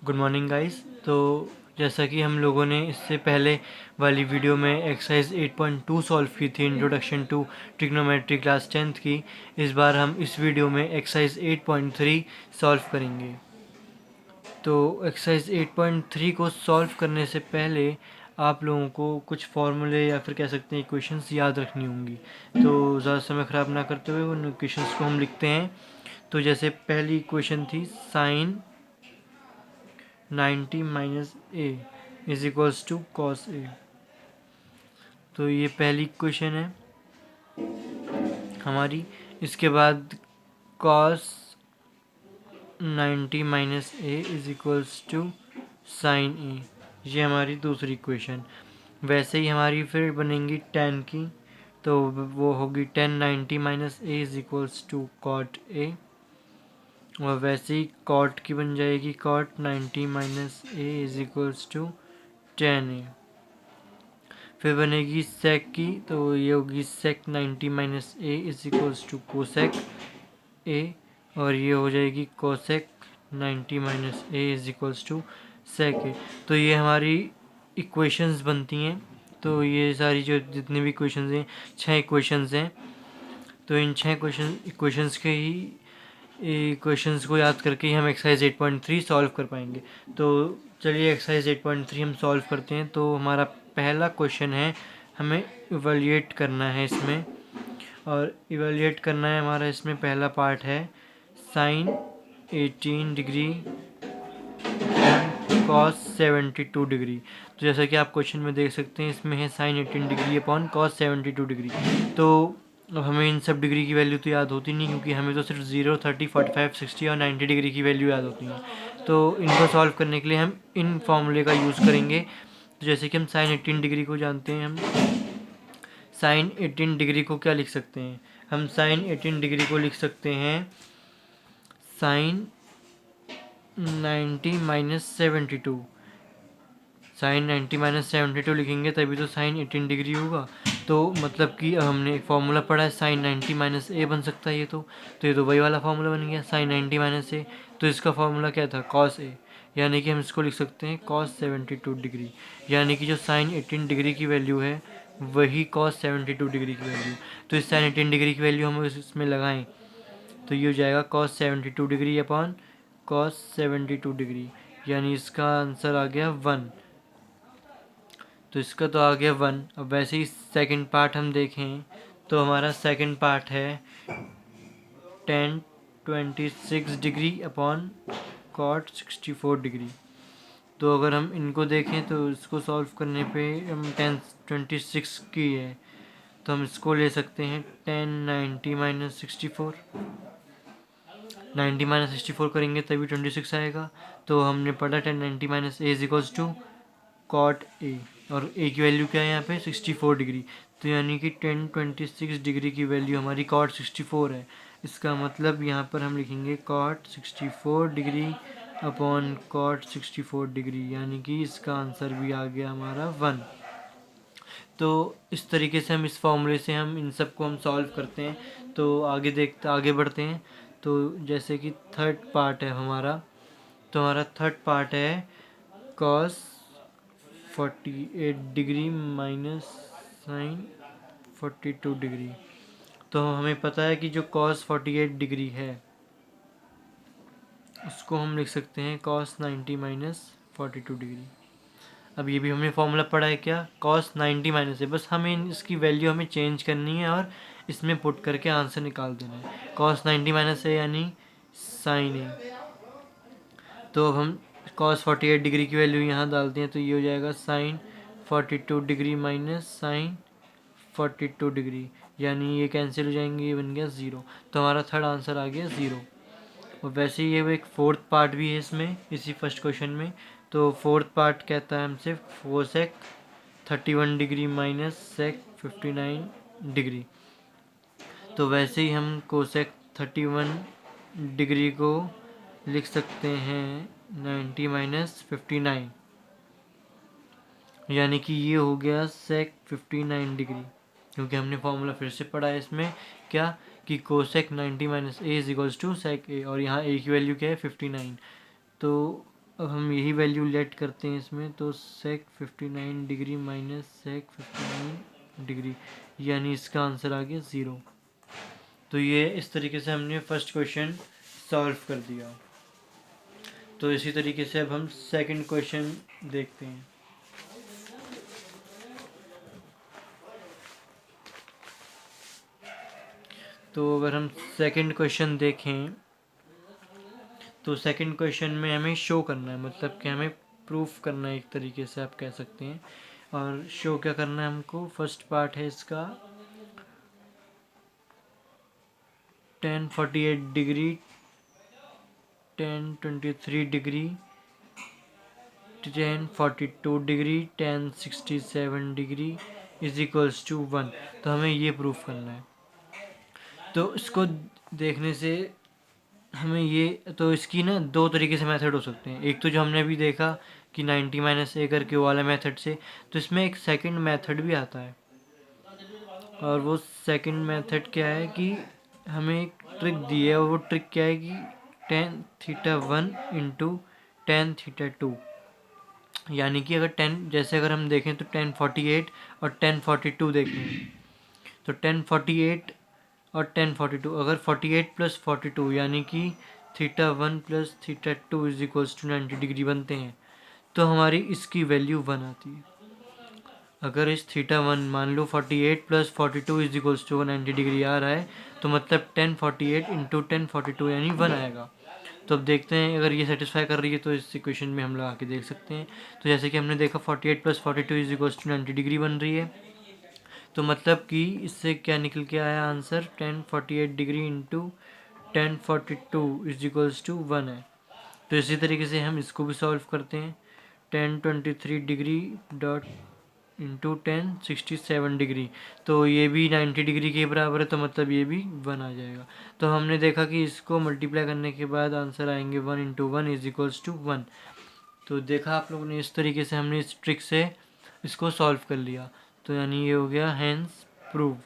Good morning guys. तो जैसा कि हम लोगों ने इससे पहले वाली वीडियो में एक्सरसाइज 8.2 सॉल्व की थी, introduction to trigonometry class 10th की। इस बार हम इस वीडियो में एक्सरसाइज 8.3 सॉल्व करेंगे। तो एक्सरसाइज 8.3 को सॉल्व करने से पहले आप लोगों को कुछ फॉर्मूले या फिर कह सकते हैं इक्वेशंस याद रखनी होंगी। तो ज़्यादा समय ख़राब ना करते हुए उन इक्वेशंस को हम लिखते हैं। तो जैसे पहली इक्वेशन थी sine 90 minus A is equals to cos A. तो ये पहली इक्वेशन है हमारी। इसके बाद cos 90 minus A is equals to sine A, ये हमारी दूसरी इक्वेशन। वैसे ही हमारी फिर बनेंगी टेन की, तो वो होगी 10 90 minus A is equals to cot A. और वैसे ही कॉट की बन जाएगी cot 90 minus A is equals to 10 A. फिर बनेगी सेक की, तो ये होगी sec 90 minus A is equals to cosec A. और ये हो जाएगी cosec 90 minus A is equals to sec A. तो ये हमारी इक्वेशंस बनती हैं। तो ये सारी जो जितनी भी इक्वेशंस हैं, 6 इक्वेशंस हैं। तो इन 6 इक्वेशंस के ही इक्वेशंस को याद करके ही हम एक्सरसाइज 8.3 सॉल्व कर पाएंगे। तो चलिए एक्सरसाइज 8.3 हम सॉल्व करते हैं। तो हमारा पहला क्वेश्चन है, हमें इवेल्युएट करना है इसमें। और इवेल्युएट करना है हमारा इसमें पहला पार्ट है साइन 18 डिग्री कॉस 72 डिग्री। तो जैसा कि आप क्वेश्चन में देख सकते हैं, इसमें है sine 18 degree upon cos 72 degree. तो अब हमें इन सब डिग्री की वैल्यू तो याद होती नहीं, क्योंकि हमें तो सिर्फ 0 30 45 60 और 90 डिग्री की वैल्यू याद होती हैं। तो इनको सॉल्व करने के लिए हम इन फॉर्मूले का यूज़ करेंगे। तो जैसे कि हम साइन 18 डिग्री को जानते हैं, हम साइन 18 डिग्री को क्या लिख सकते हैं, हम साइन 18 डिग्री को लिख सकते हैं साइन 90 माइनस 72। साइन 90 माइनस 72 लिखेंगे तभी तो साइन 18 डिग्री होगा। तो मतलब कि अब हमने एक फार्मूला पढ़ा है साइन 90 माइनस ए बन सकता है ये तो ये तो वही वाला फार्मूला बन गया साइन 90 माइनस ए। तो इसका फार्मूला क्या था, कॉस ए। यानी कि हम इसको लिख सकते हैं कॉस 72 डिग्री। यानी कि जो साइन 18 डिग्री की वैल्यू है वही कॉस 72 डिग्री की वैल्यू। तो इस साइन 18 डिग्री की वैल्यू हम इसमें लगाएं तो ये हो जाएगा cos 72 degree upon cos 72 degree. यानी इसका आंसर आ गया 1। तो इसका तो आ गया 1। अब वैसे ही सेकंड पार्ट हम देखें तो हमारा सेकंड पार्ट है 10 26 डिग्री अपॉन कॉट 64 डिग्री। तो अगर हम इनको देखें तो इसको सॉल्व करने पे हम 10 26 की है, तो हम इसको ले सकते हैं 10 90 माइनस 64। 90 माइनस 64 करेंगे तभी 26 आएगा। तो हमने पढ़ा 10 90 minus A is equals to cot A, और ए की वैल्यू क्या है यहाँ पे 64 डिग्री। तो यानी कि 10 26 डिग्री की वैल्यू हमारी कॉट 64 है। इसका मतलब यहाँ पर हम लिखेंगे cot 64 degree upon cot 64 degree, यानी कि इसका आंसर भी आ गया हमारा 1। तो इस तरीके से हम इस फॉर्मूले से हम इन सब को हम सॉल्व करते हैं। तो आगे बढ़ते हैं। तो जैसे कि थर्ड पार्ट है हमारा, तो हमारा थर्ड पार्ट है cos 48 degree minus sine 42 degree. तो हमें पता है कि जो कॉस 48 डिग्री है उसको हम लिख सकते हैं कॉस 90 माइनस 42 डिग्री। अब ये भी हमने फॉर्मूला पढ़ा है क्या, कॉस 90 माइनस है, बस हमें इसकी वैल्यू हमें चेंज करनी है और इसमें पुट करके आंसर निकाल देना है। कॉस 90 माइनस है यानी साइन ए। तो अब हम कॉस 48 डिग्री की वैल्यू यहाँ डालते हैं, तो ये हो जाएगा sine 42 degree minus sine 42 degree. यानी ये कैंसिल हो जाएंगे, ये बन गया 0। तो हमारा थर्ड आंसर आ गया 0। और वैसे ही ये एक फोर्थ पार्ट भी है इसमें, इसी फर्स्ट क्वेश्चन में। तो फोर्थ पार्ट कहता है हमसे cosec 31 degree minus sec 59 degree. तो वैसे ही हम कोसेक 31 डिग्री को लिख सकते हैं 90 माइनस 59, यानी कि ये हो गया सेक 59 डिग्री। क्योंकि हमने फॉर्मूला फिर से पढ़ा है इसमें क्या, कि cosec 90 minus A is equals to sec A, और यहाँ ए की वैल्यू क्या है 59। तो अब हम यही वैल्यू लेट करते हैं इसमें, तो सेक 59 डिग्री माइनस सेक 59 डिग्री, यानी इसका आंसर आ गया 0। तो ये इस तरीके से हमने फर्स्ट क्वेश्चन सॉल्व कर दिया। तो इसी तरीके से अब हम सेकंड क्वेश्चन देखते हैं। तो अगर हम सेकंड क्वेश्चन देखें तो सेकंड क्वेश्चन में हमें शो करना है, मतलब कि हमें प्रूफ करना है, एक तरीके से आप कह सकते हैं। और शो क्या करना है हमको, फर्स्ट पार्ट है इसका 1048 degree, 1023 degree, 1042 degree, 1067 degree is equals to 1। तो हमें ये प्रूफ करना है। तो इसको देखने से हमें ये, तो इसकी ना दो तरीके से मेथड हो सकते हैं। एक तो जो हमने अभी देखा कि 90 माइनस ए करके वाला मेथड से, तो इसमें एक सेकंड मेथड भी आता है। और वो सेकंड मेथड क्या है कि हमें एक ट्रिक दी है, और वो ट्रिक क्या है कि tan theta 1 into tan theta 2, यानी कि अगर 10, जैसे अगर हम देखें तो 1048 और 1042 देखें, तो 1048 और 1042, अगर 48 प्लस 42 यानी कि theta 1 plus theta 2 is equals to 90 degree बनते हैं, तो हमारी इसकी वैल्यू 1 आती है। अगर इस थीटा 1 मान लो 48 plus 42 is equals to 90 degree आ रहा है, तो मतलब 1048 इंटू 1042 यानी 1 आएगा। तो अब देखते हैं अगर ये सेटिस्फाई कर रही है तो इस इक्वेशन में हम लगा के देख सकते हैं। तो जैसे कि हमने देखा 48 plus 42 is equals to 90 degree बन रही है, तो मतलब कि इससे क्या निकल के आया answer, 1048 degree into 1042 is equals to 1 है। तो इसी तरीके से हम इसको भी सॉल्व करते हैं, 1023 डिग्री डॉट इंटू 1067 डिग्री, तो ये भी 90 डिग्री के बराबर है, तो मतलब ये भी 1 आ जाएगा। तो हमने देखा कि इसको मल्टीप्लाई करने के बाद आंसर आएंगे 1 इंटू 1 इज इक्वल्स टू 1। तो देखा आप लोगों ने, इस तरीके से हमने इस ट्रिक से इसको सॉल्व कर लिया। तो यानी ये हो गया हैंस प्रूव्ड।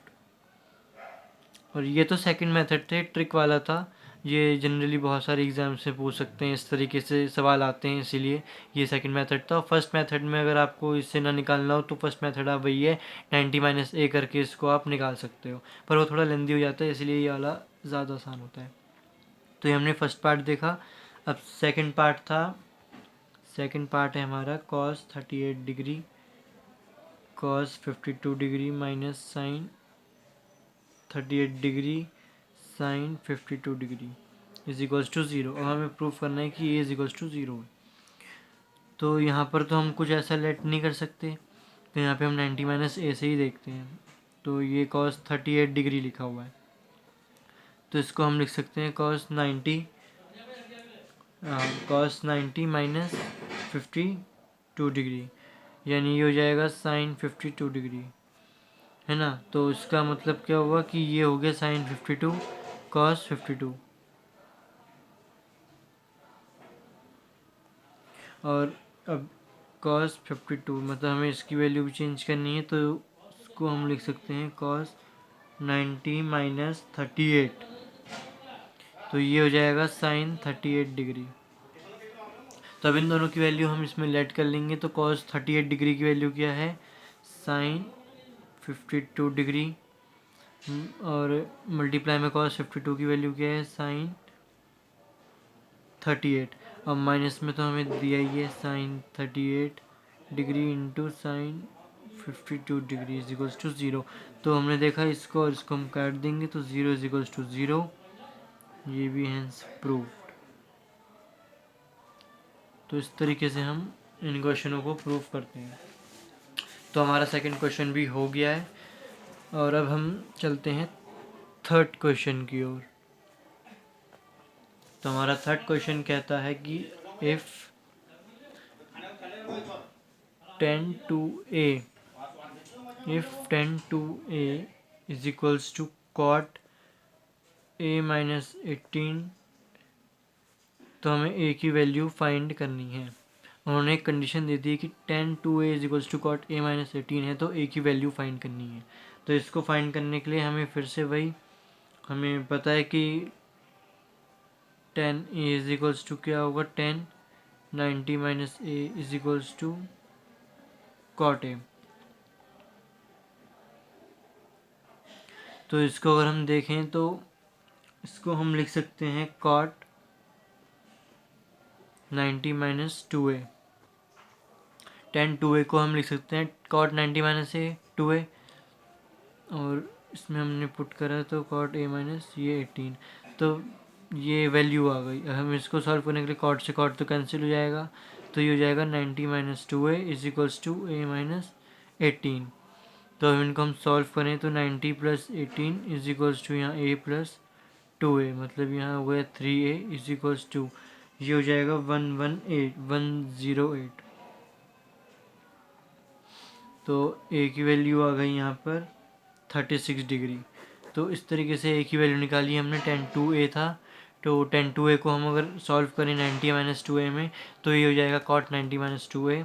और ये तो सेकंड मेथड थे, ट्रिक वाला था। ये जनरली बहुत सारे एग्जाम से पूछ सकते हैं, इस तरीके से सवाल आते हैं, इसीलिए ये सेकंड मेथड था। फर्स्ट मेथड में अगर आपको इससे ना निकालना हो तो फर्स्ट मेथड आप वही है 90 माइनस ए करके इसको आप निकाल सकते हो, पर वो थोड़ा लेंदी हो जाता है, इसलिए ये वाला ज़्यादा आसान होता है। तो ये हमने फर्स्ट पार्ट देखा। अब सेकेंड पार्ट था, सेकेंड पार्ट है हमारा cos 38 degree cos 52 degree minus sine 38 degree sine 52 degree is equals to 0। और हमें प्रूफ करना है कि ए इज इक्वल्स टू 0 है। तो यहाँ पर तो हम कुछ ऐसा लेट नहीं कर सकते, तो यहाँ पे हम 90 माइनस ए से ही देखते हैं। तो ये कॉस 38 डिग्री लिखा हुआ है, तो इसको हम लिख सकते हैं कॉस 90 माइनस 52 डिग्री, यानी ये हो जाएगा साइन 52 डिग्री, है ना। तो इसका मतलब क्या हुआ कि ये हो गया साइन 52 कॉस 52। और अब कॉस 52 मतलब हमें इसकी वैल्यू भी चेंज करनी है, तो इसको हम लिख सकते हैं कॉस 90 माइनस 38, तो ये हो जाएगा साइन 38 डिग्री। तो अब इन दोनों की वैल्यू हम इसमें लेट कर लेंगे। तो कॉस 38 डिग्री की वैल्यू क्या है, साइन 52 डिग्री, और मल्टीप्लाई में कॉस 52 की वैल्यू क्या है, साइन 38। अब माइनस में तो हमें दिया ही है sine 38 degree into sine 52 degree is equals to 0। तो हमने देखा इसको और इसको हम काट देंगे, तो 0 इज इक्वल्स टू 0, ये भी हैंस प्रूव। तो इस तरीके से हम इन क्वेश्चनों को प्रूव करते हैं। तो हमारा सेकंड क्वेश्चन भी हो गया है, और अब हम चलते हैं थर्ड क्वेश्चन की ओर। तो हमारा थर्ड क्वेश्चन कहता है कि if 10 to a if 10 to a is equals to cot a minus 18, तो हमें a की वैल्यू फाइंड करनी है। उन्होंने एक कंडीशन दे दी है कि 10 to a is equals to cot a minus 18 है, तो a की वैल्यू फाइंड करनी है। तो इसको फाइंड करने के लिए हमें फिर से वही, हमें पता है कि 10 a इज इक्वल्स टू क्या होगा, 10 90 minus A is equals to cot A. तो इसको अगर हम देखें तो इसको हम लिख सकते हैं cot 90 minus 2a। Ten 2a को हम लिख सकते हैं कॉट 90 माइनस ए 2a, और इसमें हमने पुट करा तो कॉट ए माइनस ये 18। तो ये वैल्यू आ गई। हम इसको सॉल्व करने के लिए कॉट से कॉट तो कैंसिल हो जाएगा, तो ये हो जाएगा 90 minus 2a is equals to A minus 18। तो अब इनको हम सॉल्व करें तो 90 प्लस 18 इज इक्वल्स टू यहाँ a प्लस 2a, मतलब यहाँ हो गया 3a इज इक्वल्स टू, ये हो जाएगा 108। तो a की वैल्यू आ गई यहाँ पर 36 डिग्री। तो इस तरीके से a की वैल्यू निकाली हमने। 10 2a था, तो 10 2a को हम अगर सॉल्व करें 90 माइनस 2a में, तो ये हो जाएगा कॉट 90 माइनस 2a,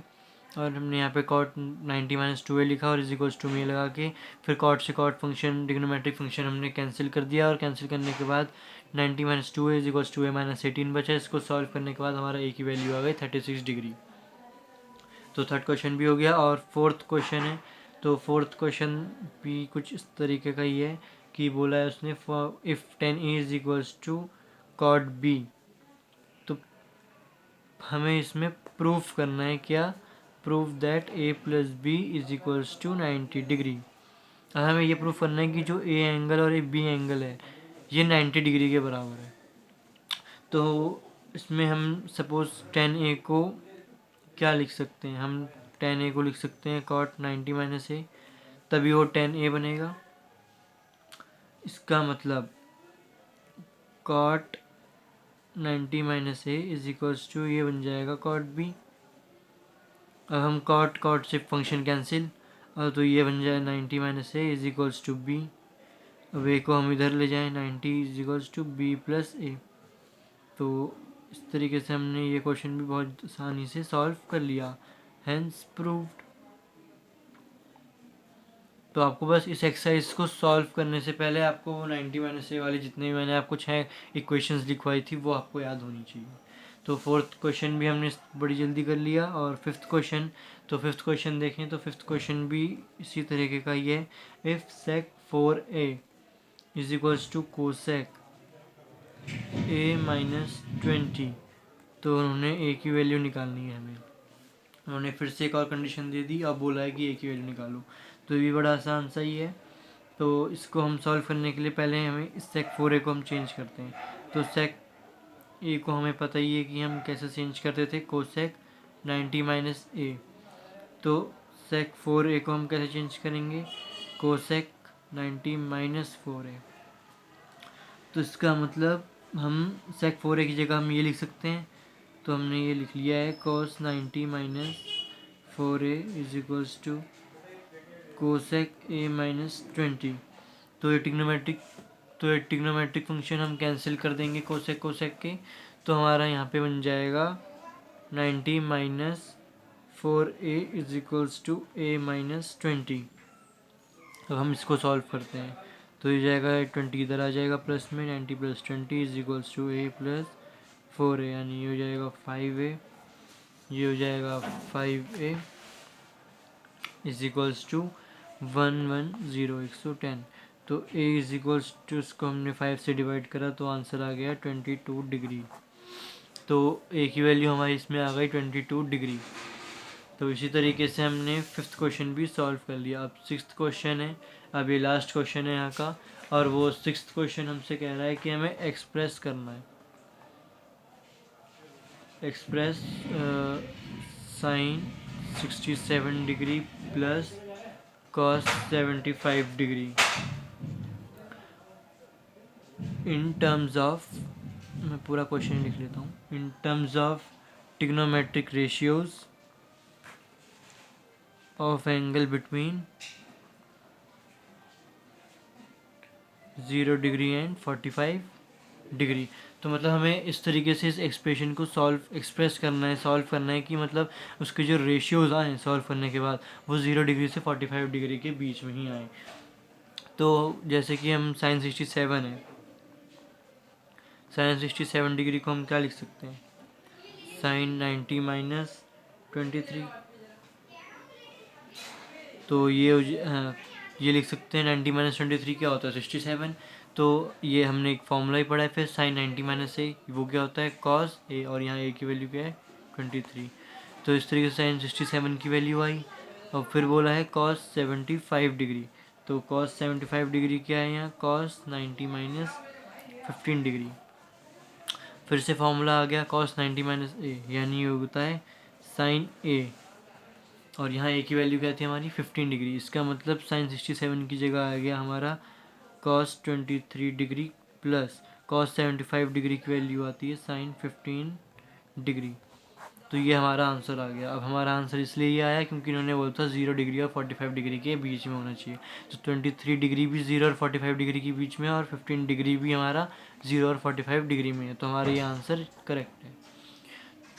और हमने यहाँ पे कॉट 90 माइनस 2a लिखा और इज इक्वल्स टू में लगा के फिर कॉट से कॉट फंक्शन ट्रिग्नोमेट्रिक फंक्शन हमने कैंसिल कर दिया, और कैंसिल करने के बाद 90 minus 2a is equals to a minus 18 बचा। इसको सॉल्व करने के बाद हमारा a की वैल्यू आ गई 36 डिग्री। तो थर्ड क्वेश्चन भी हो गया। और फोर्थ क्वेश्चन है, तो फोर्थ क्वेश्चन भी कुछ इस तरीके का ही है कि बोला है उसने if 10a is equals to cot b। तो हमें इसमें प्रूफ करना है क्या, proof that a plus B is equals to 90 degree. हमें ये प्रूफ करना है कि जो a एंगल और b एंगल है ये 90 डिग्री के बराबर है। तो इसमें हम सपोज 10a को क्या लिख सकते हैं, हम 10a को लिख सकते हैं कॉट 90 माइनस ए, तभी वो 10a बनेगा। इसका मतलब cot 90 minus A is equals to ये बन जाएगा कॉट बी। अब हम कॉट कॉट से फंक्शन कैंसिल, और तो ये बन जाए 90 minus A is equals to B. अब ए को हम इधर ले जाएं 90 is equals to B plus A. तो इस तरीके से हमने ये क्वेश्चन भी बहुत आसानी से सॉल्व कर लिया, हैंस प्रूव्ड। तो आपको बस इस एक्सरसाइज को सॉल्व करने से पहले आपको वो 90 माइनस ए वाली जितने भी मैंने आपको 6 इक्वेशंस लिखवाई थी वो आपको याद होनी चाहिए। तो फोर्थ क्वेश्चन भी हमने बड़ी जल्दी कर लिया। और फिफ्थ क्वेश्चन, तो फिफ्थ क्वेश्चन देखें तो फिफ्थ क्वेश्चन भी इसी तरीके का ही है। If sec 4a is equals to cosec a minus 20। तो उन्होंने a की वैल्यू निकालनी है हमें। उन्होंने फिर से एक और कंडीशन दे दी, अब बोला है कि a की वैल्यू निकालो। तो ये भी बड़ा आसान सा ही है। तो इसको हम सॉल्व करने के लिए पहले हमें इस सेक 4a को हम चेंज करते हैं। तो सेक ए को हमें पता ही है कि हम कैसे चेंज करते थे, कोसेक 90 माइनस ए। तो सेक 4a को हम कैसे चेंज करेंगे, कोसेक 90 माइनस 4a। तो इसका मतलब हम सेक 4a की जगह हम ये लिख सकते हैं। तो हमने ये लिख लिया है cos 90 minus 4a is equals to cosec a minus 20। तो ये ट्रिग्नोमेट्रिक फंक्शन हम कैंसिल कर देंगे कोसेक कोसेक के। तो हमारा यहाँ पे बन जाएगा 90 minus 4a is equals to a minus 20। अब हम इसको सॉल्व करते हैं तो ये जाएगा 20 इधर आ जाएगा प्लस में, 90 plus 20 is equals to a plus 4a, यानी ये हो जाएगा 5a, ये हो जाएगा 5a इज इक्वल्स टू 110 तो a इज इक्वल्स टू, इसको हमने 5 से डिवाइड करा तो आंसर आ गया 22 डिग्री। तो a की वैल्यू हमारी इसमें आ गई 22 डिग्री। तो इसी तरीके से हमने फिफ्थ क्वेश्चन भी सॉल्व कर लिया। अब सिक्स्थ क्वेश्चन है, अब ये लास्ट क्वेश्चन है यहाँ का। और वो सिक्स्थ क्वेश्चन हमसे कह रहा है कि हमें एक्सप्रेस करना है, express sine 67 degree plus cos 75 degree in terms of, मैं पूरा क्वेश्चन लिख लेता हूँ, in terms of trigonometric ratios of angle between 0 degree and 45 degree. तो मतलब हमें इस तरीके से इस एक्सप्रेशन को एक्सप्रेस करना है, सॉल्व करना है कि मतलब उसके जो रेशियोज आए सॉल्व करने के बाद वो 0 डिग्री से 45 डिग्री के बीच में ही आए। तो जैसे कि हम साइन 67 है, साइन 67 डिग्री को हम क्या लिख सकते हैं, साइन 90 माइनस 23। तो ये लिख सकते हैं 90 माइनस 23 क्या होता है 67। तो ये हमने एक फॉर्मूला ही पढ़ा है। फिर साइन 90 माइनस ए वो क्या होता है कॉस ए, और यहाँ ए की वैल्यू क्या है 23। तो इस तरीके से साइन 67 की वैल्यू आई। और फिर बोला है कॉस 75 डिग्री। तो कॉस 75 डिग्री क्या है यहाँ कॉस 90 माइनस 15 डिग्री। फिर से फॉर्मूला आ गया कॉस 90 माइनस ए, यानी ये होता है साइन ए, और यहाँ ए की वैल्यू क्या थी हमारी 15 डिग्री। इसका मतलब साइन 67 की जगह आ गया हमारा cos 23 degree plus cos 75 degree की वैल्यू आती है साइन 15 डिग्री। तो ये हमारा आंसर आ गया। अब हमारा आंसर इसलिए ये आया क्योंकि इन्होंने बोला था 0 डिग्री और 45 डिग्री के बीच में होना चाहिए। तो 23 डिग्री भी 0 और 45 डिग्री के बीच में, और 15 डिग्री भी हमारा 0 और 45 डिग्री में है। तो हमारा ये आंसर करेक्ट है।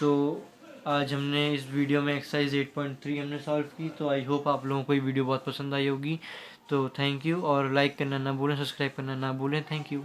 तो आज हमने इस वीडियो में एक्सरसाइज 8.3 हमने सॉल्व की। तो आई होप आप लोगों को ये वीडियो बहुत पसंद आई होगी। तो थैंक यू, और लाइक करना ना भूलें, सब्सक्राइब करना ना भूलें। Thank you.